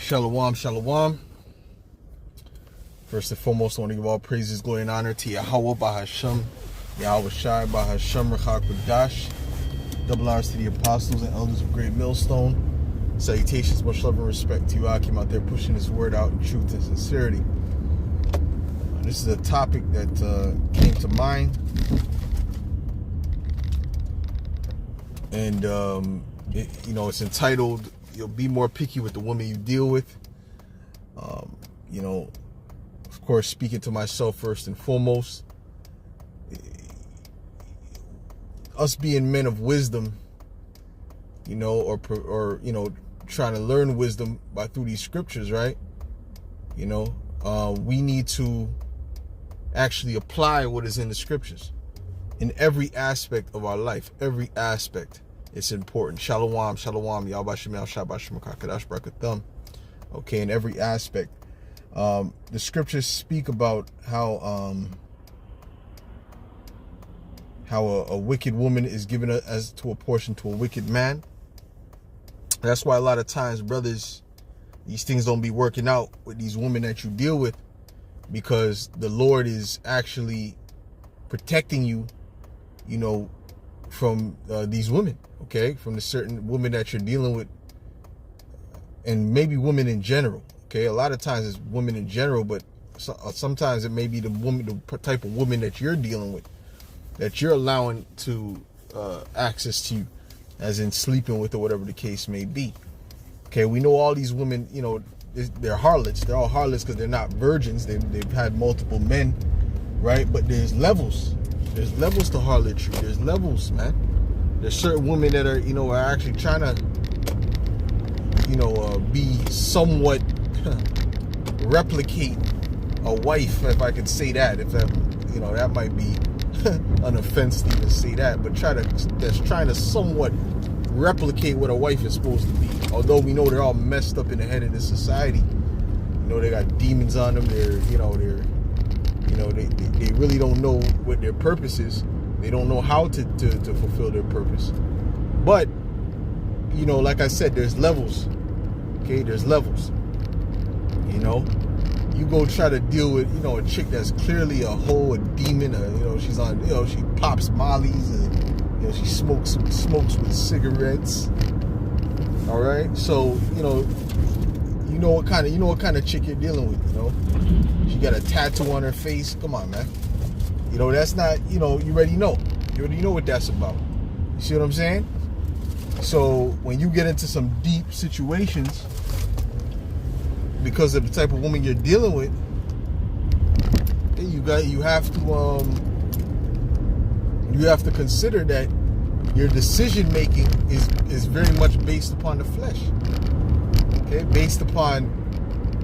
Shalom, shalom. First and foremost, I want to give all praises, glory, and honor to Yahweh Bahasham, Yahweh Shai Bahasham, Rachak Kodash. Double honors to the apostles and elders of Great Millstone. Salutations, much love and respect to you. I came out there pushing this word out in truth and sincerity. This is a topic that came to mind. And, it's entitled, You'll Be More Picky with the Woman You Deal With. Of course, speaking to myself first and foremost, us being men of wisdom, or trying to learn wisdom through these scriptures, right? We need to actually apply what is in the scriptures in every aspect of our life. Every aspect, it's important. Shalom, shalom, Yahweh Shemel, Shabbat Shemakadosh Barakathum. Okay, in every aspect. The scriptures speak about how a wicked woman is given as to a portion to a wicked man. That's why a lot of times, brothers, these things don't be working out with these women that you deal with, because the Lord is actually protecting you, from these women, okay? From the certain women that you're dealing with, and maybe women in general, okay? A lot of times it's women in general, but sometimes it may be the type of woman that you're dealing with, that you're allowing to access to you, as in sleeping with or whatever the case may be. Okay, we know all these women, they're harlots. They're all harlots because they're not virgins. They've had multiple men, right? But there's levels. There's levels to harlotry. There's levels, man. There's certain women that are, are actually trying to, be somewhat replicate a wife, if I could say that. If that, that might be an offense to even say that, but that's trying to somewhat replicate what a wife is supposed to be. Although we know they're all messed up in the head of this society. They got demons on them. They really don't know what their purpose is. They don't know how to fulfill their purpose. But, like I said, there's levels. Okay, there's levels. You go try to deal with, a chick that's clearly a hoe, a demon, she's on, she pops mollies, and she smokes with cigarettes. All right, so you know what kind of chick you're dealing with. She got a tattoo on her face. Come on, man. That's not, you already know. You already know what that's about. You see what I'm saying? So when you get into some deep situations, because of the type of woman you're dealing with, you have to consider that your decision making is very much based upon the flesh. Okay, based upon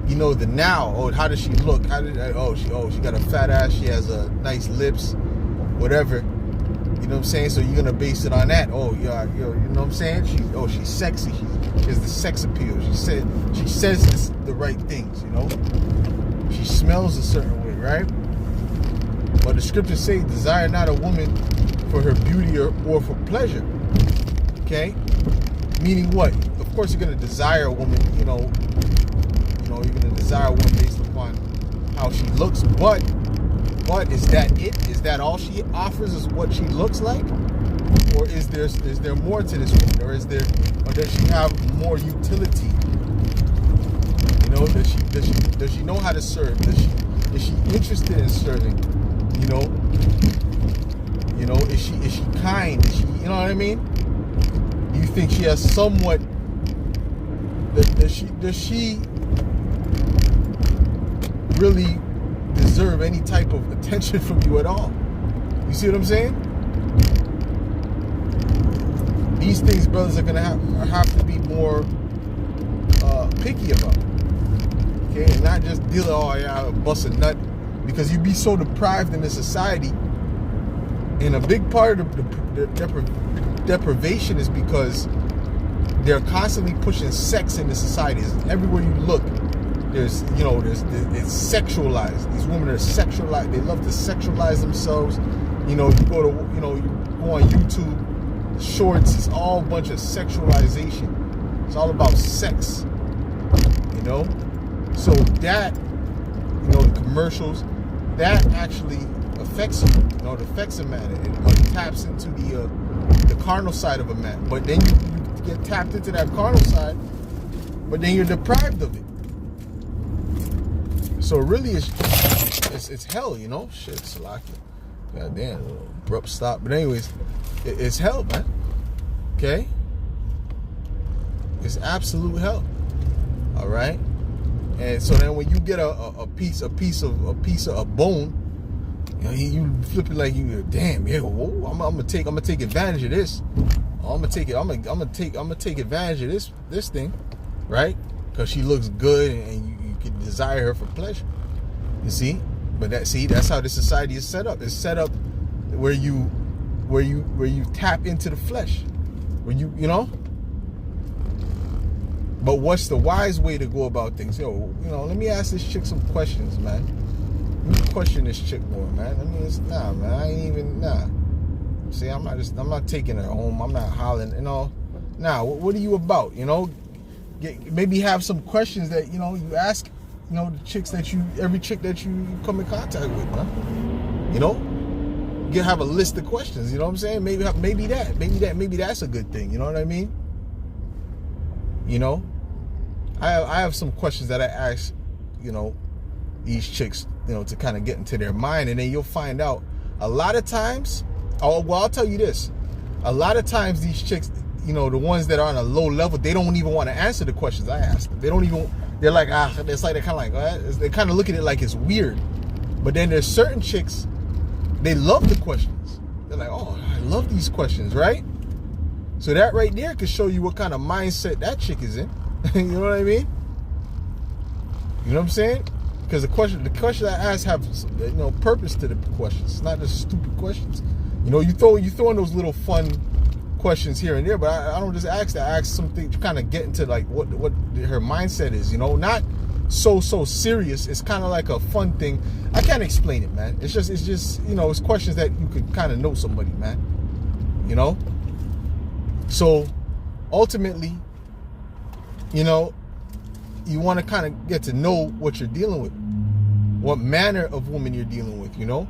the now. Oh, how does she look? She got a fat ass. She has nice lips, whatever. You know what I'm saying? So you're gonna base it on that. Oh, yeah, you know what I'm saying? She's sexy. She has the sex appeal. She says the right things. She smells a certain way, right? But the scriptures say, "Desire not a woman for her beauty or for pleasure." Okay, meaning what? Of course, you're gonna desire a woman. You're gonna desire a woman based upon how she looks, but is that it? Is that all she offers? Is what she looks like, or is there more to this woman, or does she have more utility? Does she know how to serve? Is she interested in serving? Is she kind? Is she, you know what I mean? Do you think she has somewhat? Does she really deserve any type of attention from you at all? You see what I'm saying? These things, brothers, are gonna have to be more picky about. Okay, and not just bust a nut, because you be so deprived in this society. And a big part of the deprivation is because they're constantly pushing sex into society. Everywhere you look, it's sexualized. These women are sexualized. They love to sexualize themselves. You go on YouTube, shorts. It's all a bunch of sexualization. It's all about sex. you know. So that, you know, the commercials, that actually affects you. You know, it affects a man. It taps into the carnal side of a man. But then you get tapped into that carnal side, but then you're deprived of it. So really, it's hell, you know. Shit, Salaki. God damn, abrupt stop. But anyways, it's hell, man. Okay, it's absolute hell. All right. And so then when you get a piece of bone, you know, you flip it like you, damn, yeah, whoa, I'm gonna take advantage of this. I'm gonna take advantage of this thing, right? Because she looks good and you can desire her for pleasure. You see, but that's how this society is set up. It's set up where you tap into the flesh, where you know. But what's the wise way to go about things? Yo, you know, let me ask this chick some questions, man. Let me question this chick more, man. I mean, nah, man. I ain't even, nah. See, I'm not taking her home. I'm not hollering, you know. Nah, what are you about? You know, maybe have some questions that, you know, you ask, you know, every chick that you come in contact with, man. You know, have a list of questions. You know what I'm saying? Maybe that's a good thing. You know what I mean? You know, I have some questions that I ask, you know, these chicks, you know, to kind of get into their mind, and then you'll find out a lot of times. Oh, well, I'll tell you this: a lot of times these chicks, you know, the ones that are on a low level, they don't even want to answer the questions I ask them. They don't even. They're like, it's like they're kind of like, they kind of look at it like it's weird. But then there's certain chicks, they love the questions. They're like, oh, I love these questions, right? So that right there could show you what kind of mindset that chick is in. You know what I mean? You know what I'm saying? Because the question I ask have, you know, purpose to the questions. It's not just stupid questions. You know, you throw in those little fun questions here and there, but I don't just ask that. I ask something to kind of get into like what her mindset is. You know, not so serious. It's kind of like a fun thing. I can't explain it, man. It's just you know, it's questions that you can kind of know somebody, man. You know. So ultimately, you know, you want to kind of get to know what you're dealing with, what manner of woman you're dealing with, you know,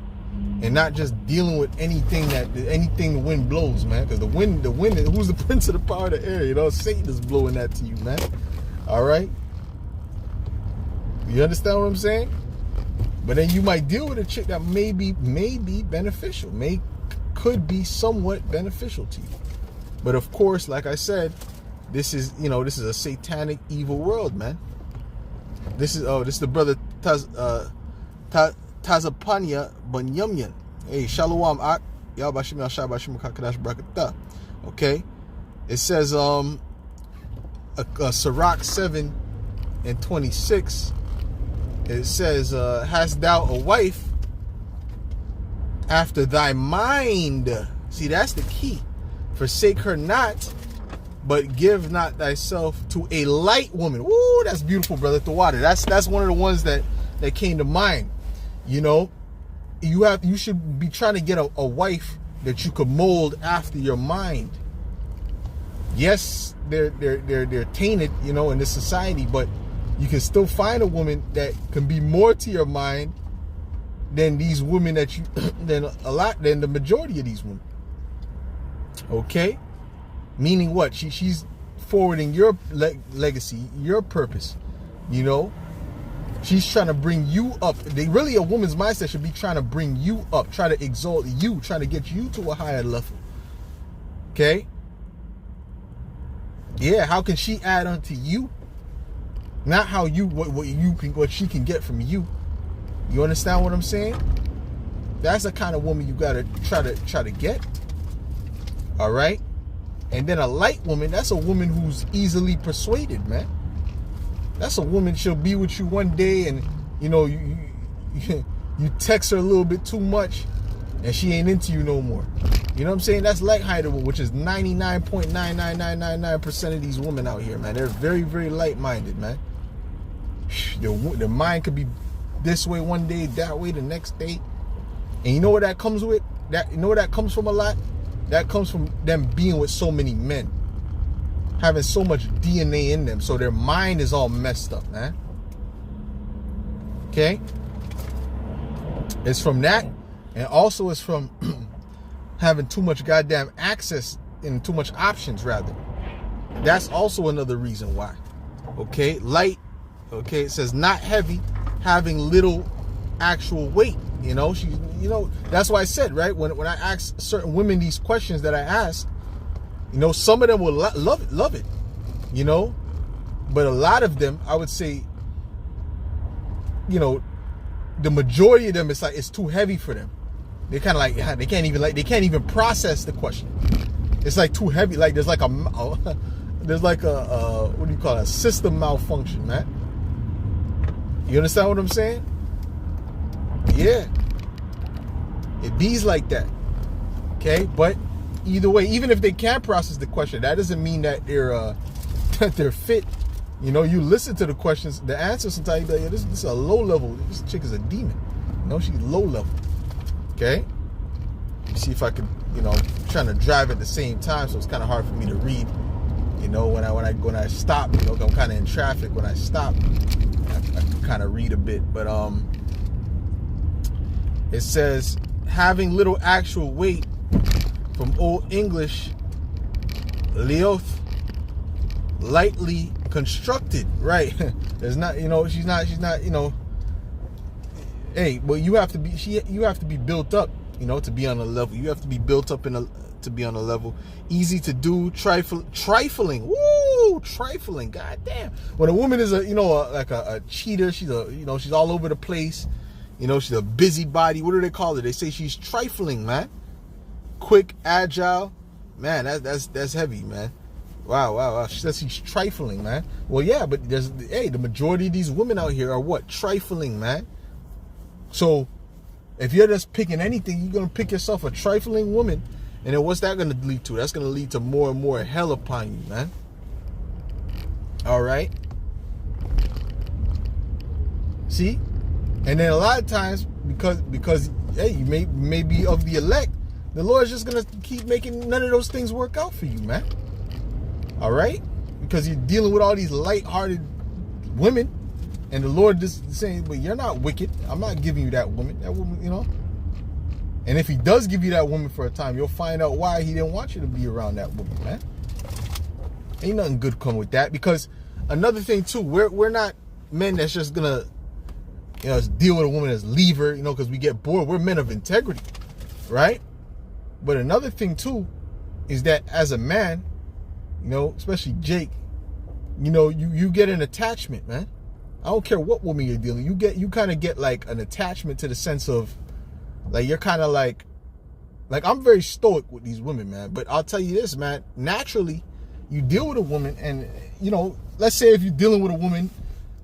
and not just dealing with anything the wind blows, man. Because the wind, who's the prince of the power of the air? You know, Satan is blowing that to you, man. All right, you understand what I'm saying? But then you might deal with a chick that may be beneficial, could be somewhat beneficial to you. But of course, like I said, this is a satanic, evil world, man. This is the brother Tazapanya Banyamyan. Hey, Shalom Ak. Okay. It says Sirach 7:26. It says, hast thou a wife after thy mind? See, that's the key. Forsake her not, but give not thyself to a light woman. Woo, that's beautiful, brother. The water. That's one of the ones that came to mind. You know, you should be trying to get a wife that you could mold after your mind. Yes, they're tainted, you know, in this society, but you can still find a woman that can be more to your mind than these women than the majority of these women. Okay, meaning what? She's forwarding your legacy, your purpose. You know, she's trying to bring you up. A woman's mindset should be trying to bring you up, try to exalt you, trying to get you to a higher level. Okay. Yeah, how can she add on to you? Not how what she can get from you. You understand what I'm saying? That's the kind of woman you gotta try to get. All right. And then a light woman, that's a woman who's easily persuaded, man. That's a woman, she'll be with you one day and, you know, you text her a little bit too much and she ain't into you no more. You know what I'm saying? That's light-hearted, which is 99.99999% of these women out here, man. They're very, very light-minded, man. Their mind could be this way one day, that way the next day. And you know what that comes with? You know where that comes from a lot? That comes from them being with so many men. having so much DNA in them, so their mind is all messed up, man. Okay? It's from that, and also it's from having too much goddamn access and too much options, rather. That's also another reason why. Okay? Light, okay, it says not heavy, having little actual weight. You know, that's why I said, right, when I ask certain women these questions that I ask, you know, some of them will love it, you know, but a lot of them, I would say, you know, the majority of them, it's like it's too heavy for them. They kind of like, they can't even process the question. It's like too heavy. Like there's like a what do you call it? A system malfunction, man. You understand what I'm saying? Yeah, it bees like that. Okay, but either way, even if they can't process the question, that doesn't mean that they're fit. You know, you listen to the questions, the answers. Sometimes you be like, yeah, this is a low level. This chick is a demon. You know, she's low level. Okay. Let me see if I can. You know, I'm trying to drive at the same time, so it's kind of hard for me to read. You know, when I stop, you know, I'm kind of in traffic. When I stop, I can kind of read a bit, but it says having little actual weight, from Old English, Leoth, lightly constructed, right? There's not, you know, she's not, you know. Hey, well, you have to be built up, you know, to be on a level. You have to be built up to be on a level. Easy to do, trifling. Woo, trifling. God damn. When a woman is like a cheater, she's all over the place. You know, she's a busybody. What do they call it? They say she's trifling, man. Quick, agile, man. That's heavy, man. Wow. She says she's trifling, man. Well, yeah, but the majority of these women out here are what? Trifling, man. So, if you're just picking anything, you're gonna pick yourself a trifling woman, and then what's that gonna lead to? That's gonna lead to more and more hell upon you, man. All right. See? And then a lot of times, because hey, you may be of the elect, the Lord's just gonna keep making none of those things work out for you, man. All right, because you're dealing with all these light-hearted women, and the Lord just saying, "But you're not wicked. I'm not giving you that woman. That woman, you know." And if He does give you that woman for a time, you'll find out why He didn't want you to be around that woman, man. Ain't nothing good come with that. Because another thing too, we're not men that's just gonna, you know, deal with a woman as leave her, you know, because we get bored. We're men of integrity, right? But another thing too is that as a man, you know, especially Jake, you know, you get an attachment, man. I don't care what woman you're dealing. You kind of get like an attachment to the sense of, like, you're kind of like I'm very stoic with these women, man. But I'll tell you this, man. Naturally, you deal with a woman, and you know, let's say if you're dealing with a woman,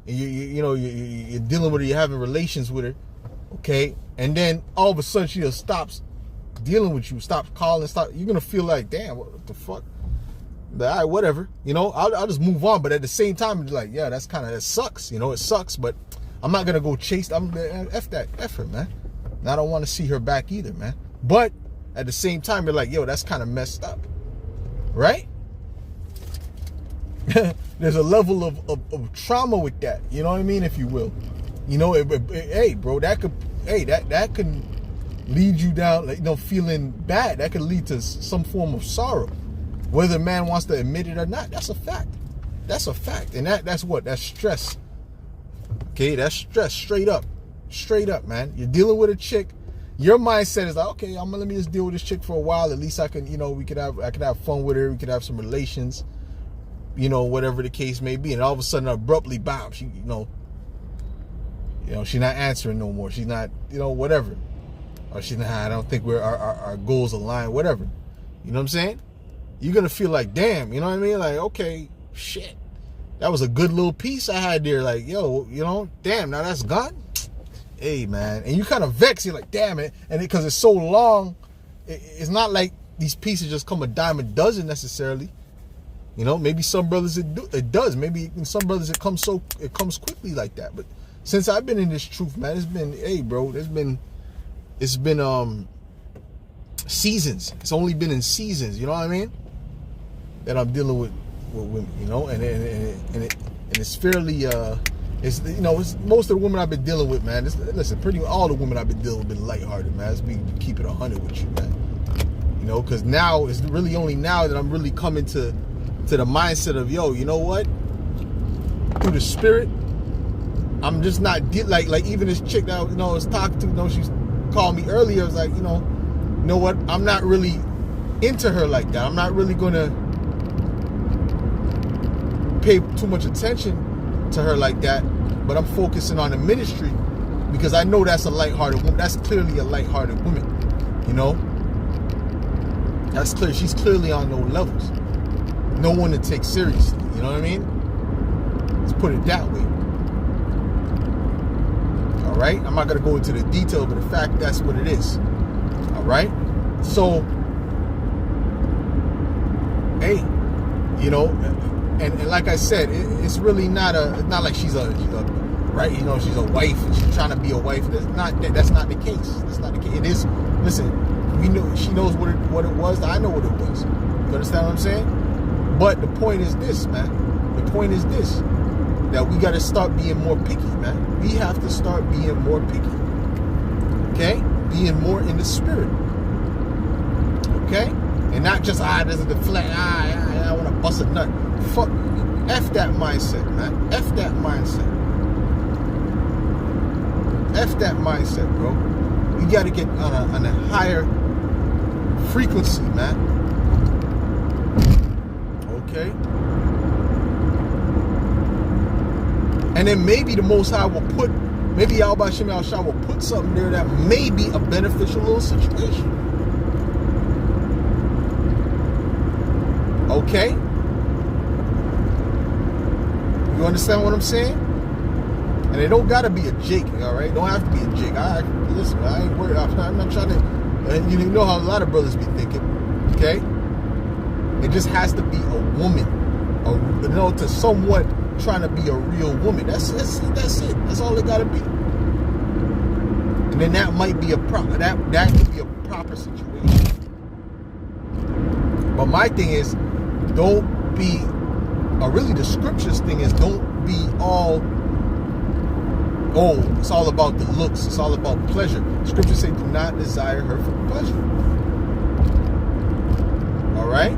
and you're dealing with her, you're having relations with her, okay, and then all of a sudden she just stops dealing with you, stops calling, you're gonna feel like, damn, what the fuck? But all right, whatever, you know, I'll just move on. But at the same time, it's like, yeah, that sucks, you know, it sucks. But I'm not gonna go chase. I'm F her, man. And I don't want to see her back either, man. But at the same time, you're like, yo, that's kind of messed up, right? There's a level of trauma with that, you know what I mean, if you will. You know, hey, bro, that could lead you down, like, you know, feeling bad. That could lead to some form of sorrow, whether a man wants to admit it or not. That's a fact. That's a fact, and that's stress. Okay, that's stress, straight up, man. You're dealing with a chick. Your mindset is like, okay, let me just deal with this chick for a while. At least I can, you know, I could have fun with her. We could have some relations. You know, whatever the case may be, and all of a sudden, abruptly, bam, she, you know, she's not answering no more. She's not, you know, whatever, or she's not. I don't think our goals align. Whatever, you know what I'm saying? You're gonna feel like, damn, you know what I mean? Like, okay, shit, that was a good little piece I had there. Like, yo, you know, damn, now that's gone. Hey, man, and you kind of vex. You're like, damn it, and because it's so long, it's not like these pieces just come a dime a dozen necessarily. You know, maybe some brothers it does. Maybe in some brothers it comes quickly like that. But since I've been in this truth, man, it's been, hey, bro, it's been seasons. It's only been in seasons, you know what I mean? That I'm dealing with with women, you know, and it's fairly it's, you know, it's most of the women I've been dealing with, man. Listen, pretty much all the women I've been dealing with been lighthearted, man. Let's keep it 100 with you, man. You know, because now it's really only now that I'm really coming to the mindset of, yo, you know what? Through the spirit, I'm just not like even this chick that, you know, I was talking to, you know, she called me earlier. I was like, you know what? I'm not really into her like that. I'm not really gonna pay too much attention to her like that, but I'm focusing on the ministry because I know that's a lighthearted woman. That's clearly a lighthearted woman, you know. That's clear. She's clearly on no levels. No one to take seriously. You know what I mean? Let's put it that way. All right. I'm not gonna go into the detail, but the fact that's what it is. All right. So, hey, you know. And like I said, it's really not like she's a right, you know, she's a wife and she's trying to be a wife. That's not the case. That's not the case. It is. Listen, we know she knows what it was. I know what it was. You understand what I'm saying? But the point is this, man. The point is this: that we got to start being more picky, man. We have to start being more picky. Okay, being more in the spirit. Okay, and not just this is the flat. I want to bust a nut. Fuck, F that mindset, man. F that mindset. F that mindset, bro. You got to get on a higher frequency, man. Okay? And then maybe the Most High will put, maybe Yahweh Shem Yahushua will put something there that may be a beneficial little situation. Okay? You understand what I'm saying? And it don't gotta be a Jake, all right? Don't have to be a Jake. Listen, I ain't worried. I'm not trying to. And you know how a lot of brothers be thinking, okay? It just has to be a woman, you know, to somewhat trying to be a real woman. That's it. That's all it gotta be. And then that might be that could be a proper situation. But my thing is, don't be. Really, the scriptures thing is, don't be all, it's all about the looks. It's all about pleasure. Scriptures say, do not desire her for pleasure. All right?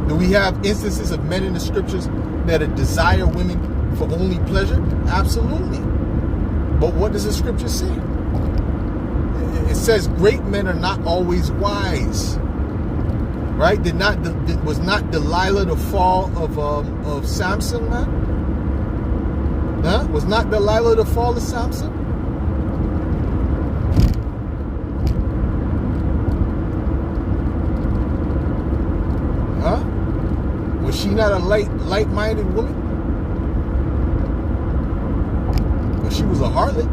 Do we have instances of men in the scriptures that desire women for only pleasure? Absolutely. But what does the scripture say? It says great men are not always wise. Right? Was not Delilah the fall of Samson, man? Huh? Was not Delilah the fall of Samson? Huh? Was she not a light-minded woman? But she was a harlot.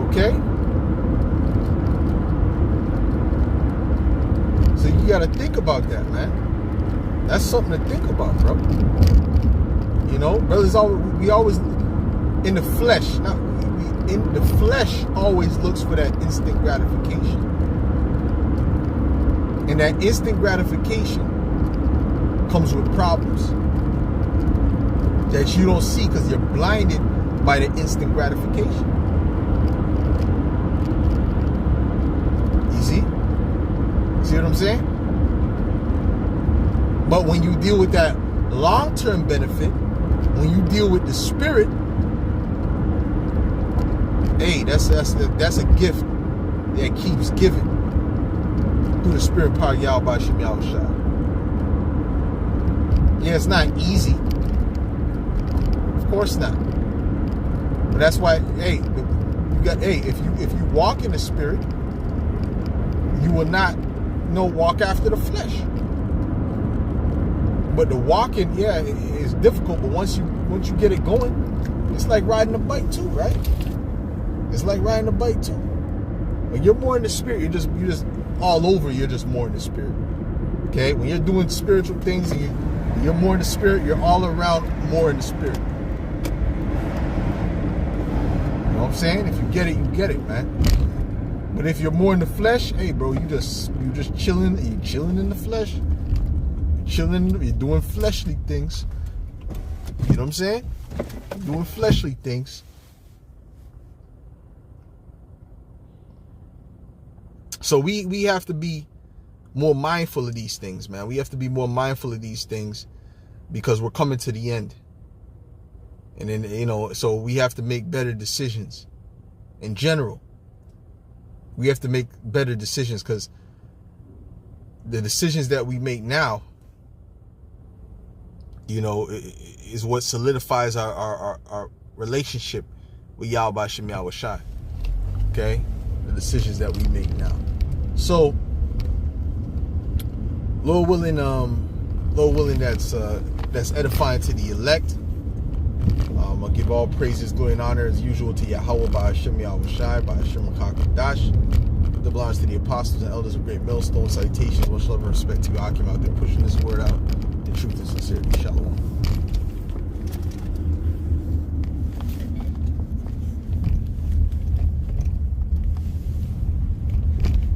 Okay? So you got to think about that, man. That's something to think about, bro. You know, brothers, we always in the flesh. In the flesh always looks for that instant gratification, and that instant gratification comes with problems that you don't see because you're blinded by the instant gratification. You see? See what I'm saying? But when you deal with that long-term benefit, when you deal with the spirit, hey, that's a gift that keeps giving through the spirit power of Yahweh Shem Yahushua. Yeah, it's not easy. Of course not. But that's why, hey, if you walk in the spirit, you will not walk after the flesh. But the walking, is difficult. But once you get it going, it's like riding a bike too, right? It's like riding a bike too. When you're more in the spirit, you're just all over. You're just more in the spirit. Okay, when you're doing spiritual things and you're more in the spirit, you're all around more in the spirit. You know what I'm saying? If you get it, you get it, man. But if you're more in the flesh, hey, bro, you just chilling. You chilling in the flesh. You're chilling. You're doing fleshly things. You know what I'm saying? You're doing fleshly things. So we have to be more mindful of these things, man. We have to be more mindful of these things because we're coming to the end. And then, you know, so we have to make better decisions in general. We have to make better decisions because the decisions that we make now, you know, is what solidifies our relationship with Yahweh Shem Yahweh Shai. Okay? The decisions that we make now. So, Lord willing, that's edifying to the elect. I'll give all praises, glory, and honor as usual to Yahweh by Hashem Yahweh Shai, by Hashem Hakadash. The belongs to the apostles and elders of Great Millstone. Salutations, much love and respect to you, Akim, out there pushing this word out.